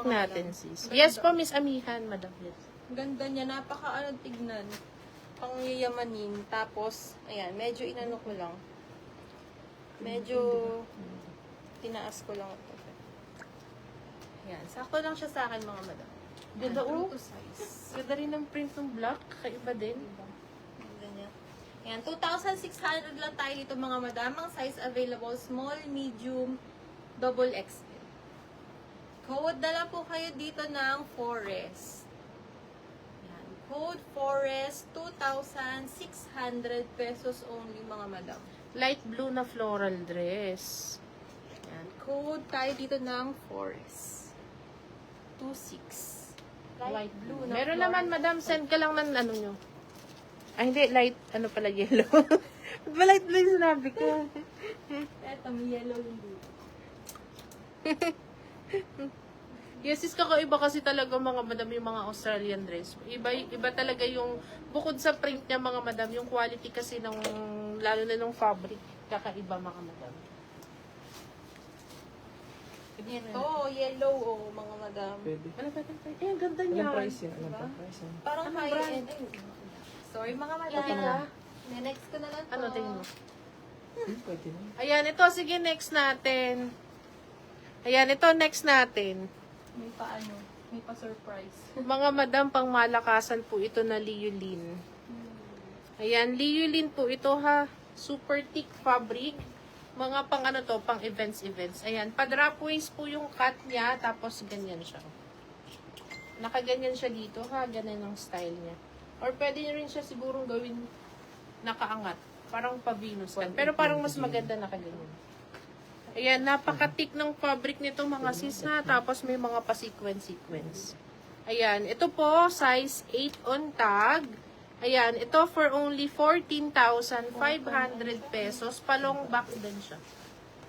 natin, sis. Yes po, Miss Amihan, Madam. Yes. Ganda niya, napaka tignan. Pangyayamanin. Tapos, ayan, medyo inano ko lang. Medyo tinaas ko lang ito. Ayan, sakto lang siya sa akin mga madam. Ganda, Ayan, oh. true to size. Ganda rin ng print ng black. Kakaiba din. Ganda niya. Ayan, 2,600 lang tayo dito mga madam. Ang size available, small, medium, double XL. Code na lang po kayo dito ng Forest. Ayan, code Forest, 2,600 pesos only mga madam. Light blue na floral dress. Ayan, code tayo dito ng Forest. 26. Light blue na Meron floral. naman, Madam. Send ka lang ng ano nyo. Ay, hindi. Light, ano pala, yellow. Ba light blue yung sinabi ko? Eto, may yellow yung dito. Yes, sis, kakaiba kasi talaga mga madam yung mga Australian dress. Iba talaga yung, bukod sa print niya mga madam, yung quality kasi ng, lalo na ng fabric, kakaiba mga madam. Ito, yellow oh, mga madam. Pwede. Ano ba ito? Eh, ang ganda niya. Anong price yan? Anong Diba? price yan? Parang Anong high-end. Sorry mga madam. Itika. Next ko na lang to. Ano, tingin mo? Pwede na. Ayan, ito. Sige, next natin. Ayan, ito next natin. May paano? May pa-surprise. Mga madam, pang malakasan po ito na Liulin. Ayan, Liulin po ito ha. Super thick fabric. Mga pang ano to, pang events. Ayan, pa-drop waist po yung cut niya, tapos ganyan siya. Nakaganyan siya dito ha, ganyan ang style niya. Or pwede nyo rin siya sigurong gawin nakaangat. Parang pa-Venus cut. Pero parang mas maganda nakaganyan. Ayan, napaka-thick ng fabric nito mga sis ha. Tapos may mga pa-sequence. Ayan, ito po, size 8 on tag. Ayan, ito for only 14,500 pesos. Palong back din siya.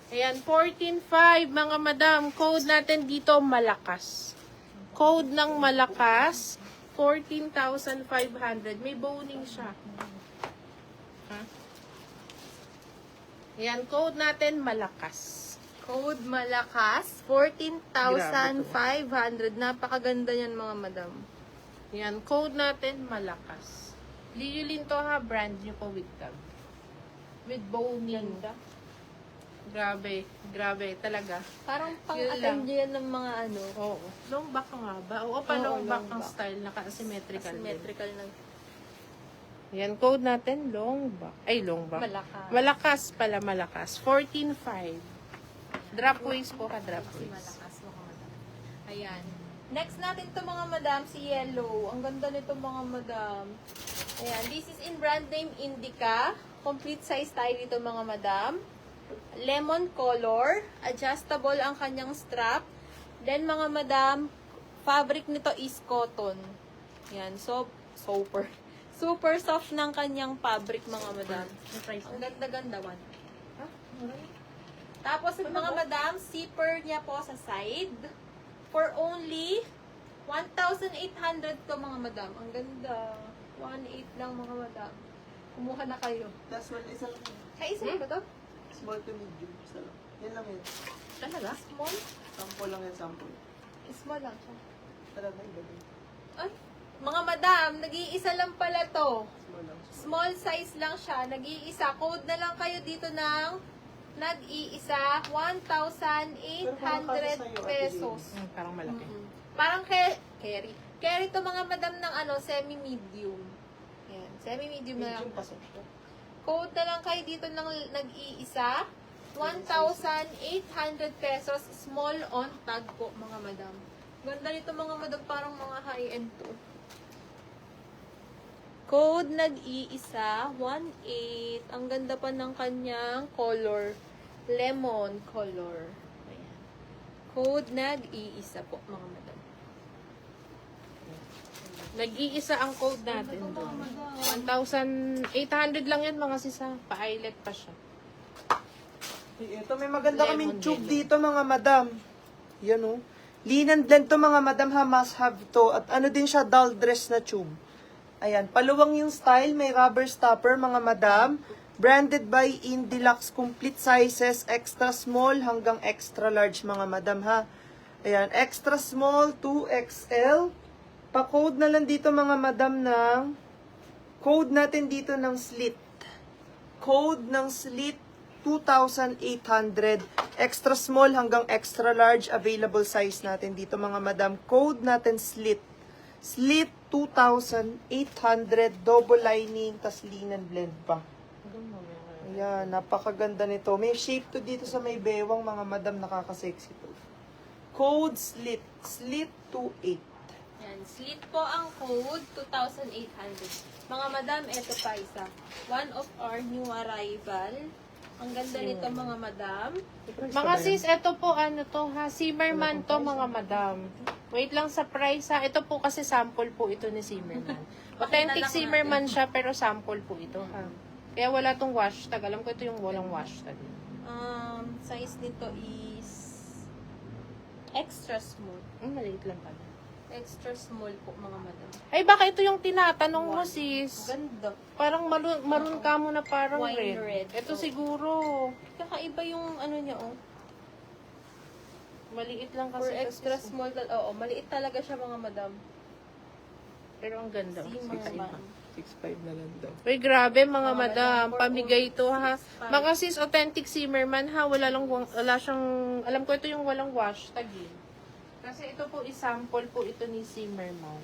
Ayan, 14,500 mga madam. Code natin dito, malakas. Code ng malakas, 14,500. May boning siya. Ha? Ayan, code natin, malakas. Code malakas, 14,500. Napakaganda yan mga madam. Ayan, code natin, malakas. Liulin to ha, brand nyo po with tag. With boning. Ganda. Grabe, talaga. Parang Yun pang-attend yan ng mga ano. Oo. Long back nga ba? Oo, pa Oo, long back long ang back. style, naka-asymmetrical din. Symmetrical ng Ayan, code natin, long back. Ay, long back. malakas. Malakas pala, malakas. 14.5. Drop waist po ka, drop waist. Malakas mga madam. Ayan. Next natin to mga madam, si Yellow. Ang ganda nito mga madam. Ayan, this is in brand name Indica. Complete size tayo dito mga madam. Lemon color. Adjustable ang kanyang strap. Then mga madam, fabric nito is cotton. Ayan, so, super. Super soft ng kanyang fabric mga madam. Ang ganda-ganda one. Tapos mga madam, zipper niya po sa side. For only 1,800 to mga madam. Ang ganda. 1,800 lang mga madam. Kumuha na kayo. Last one, isa lang. Ay, isa ba to? Small to medium. Isa lang. Yan lang yun. Talaga? Small? Sample lang yan, sample. Small lang siya. Talaga, iba din. Ay, mga madam, nag-iisa lang pala to. Small lang. Small size lang siya. Nag-iisa. Code na lang kayo dito ng nag-iisa. 1,800 pesos. Parang malaki. Parang carry. Carry to mga madam ng ano, semi-medium. Yan, semi-medium na lang. Medium kasi. Code na lang kayo dito ng nag-iisa. 1,800 pesos. Small on tag po, mga madam. Ganda nito mga madam, parang mga high-end to. Code nag-iisa, 1,800. Ang ganda pa ng kanyang color. Lemon color. Ayan. Code nag-iisa po, mga madam. Nag-iisa ang code natin doon. 1,800 lang yan mga sisa. Pa-eyelet pa siya. Ito, may maganda Lemon kaming tube yellow. dito mga madam. Yan o. Linen blend to mga madam ha, must have to. At ano din siya, doll dress na tube. Ayan, paluwang yung style, may rubber stopper mga madam. Branded by In Deluxe, complete sizes, extra small hanggang extra large mga madam ha. Ayan, extra small, 2XL. Pa-code na lang dito mga madam ng code natin dito ng slit. Code ng slit 2,800. Extra small hanggang extra large available size natin dito mga madam. Code natin slit. Slit 2,800 double lining tas linen blend pa. Ayan, napakaganda nito. May shape to dito sa may bewang mga madam, nakaka-sexy to. Code slit. Slit 28. Yan, slit po ang code, 2,800. Mga madam, eto pa isa. One of our new arrival. Ang ganda nito mga madam. Mga sis, ito po ano to ha, Zimmerman to mga madam. Wait lang sa price ha. Ito po kasi sample po ito ni Zimmerman. Authentic lang Zimmerman siya pero sample po ito ha. Kaya wala tong wash tag. Alam ko ito yung walang wash tag. Size nito is extra small. Maliit lang pala. Extra small po mga madam. Ay baka ito yung tinatanong mo sis. Ganda. Parang maroon ka mo na parang Wine red. red. Ito Oh. siguro. Kakaiba yung ano niya, oh. Maliit lang For kasi. extra ito, sis. small, oo, maliit talaga siya mga madam. Pero ang ganda. Zimmerman. 6.5 na lang daw. Uy, grabe mga Mga madam. madam, Pamigay ito ha. 6.5. Mga sis, authentic Zimmerman ha. Wala siyang, alam ko ito yung walang wash tag eh. Kasi ito po sample po ito ni Zimmerman.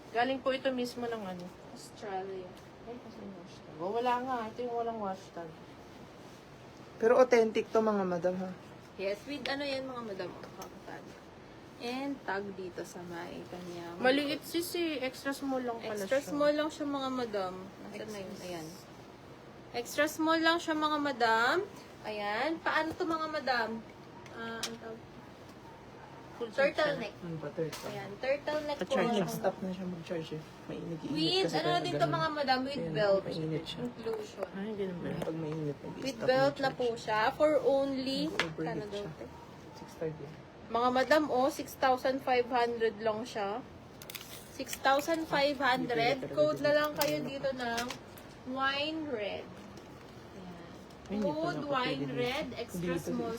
Galing po ito mismo ng ano. Australia. Ay, kasi yung wash tag. Oh, wala nga. Ito yung walang wash tag. Pero authentic to mga madam ha. Yes, with ano yan mga madam, kakatag. And tag dito sa may kanyang... Maliit sis eh. Extra small lang pala Extra siya. small lang siya mga madam. Nasaan na yun? Ayan. Extra small lang siya mga madam. Ayan. Paano to mga madam? Ang tawag? Turtleneck. Ano ba third? Ayan. Turtleneck po. Charge, mga stop na siya mag-charge eh. Mainit. With, ano na dito mga madam, with Ayan, belt. mainit siya. Inclusion. Ay, ganun ba? Pag mainit, With belt na po siya. For only, Overheat kano daw siya. ito? 6.5 yan. Mga madam, 6,500 lang siya. 6,500. Code na lang kayo dito ng wine red. Ayan. Code wine red, extra small